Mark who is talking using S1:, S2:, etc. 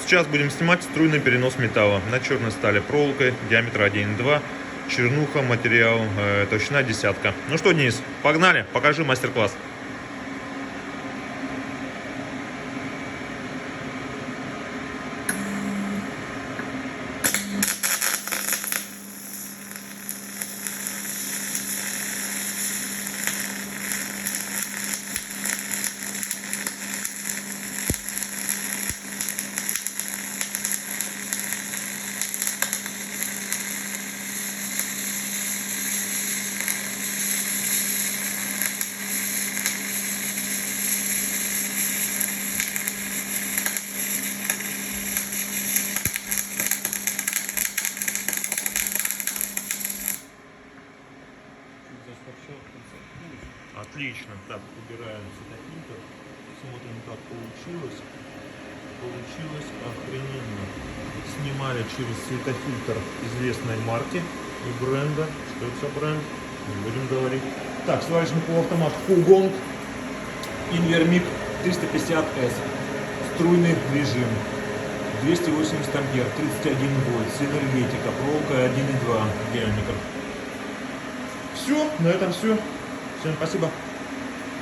S1: Сейчас будем снимать струйный перенос металла на черной стали проволокой, диаметр 1,2, чернуха, материал, толщина десятка. Ну что, Денис, погнали, покажи мастер-класс. Отлично. Так, убираем светофильтр. Смотрим, как получилось. Получилось охрененно. Снимали через светофильтр известной марки и бренда. Что это за бренд? Не будем говорить. Так, сварочный полуавтомат Fugong Invermic 350S. Струйный режим. 280 ампер, 31 вольт, синергетика, проволока 1,2 диаметр. Все, на этом все. Всем спасибо.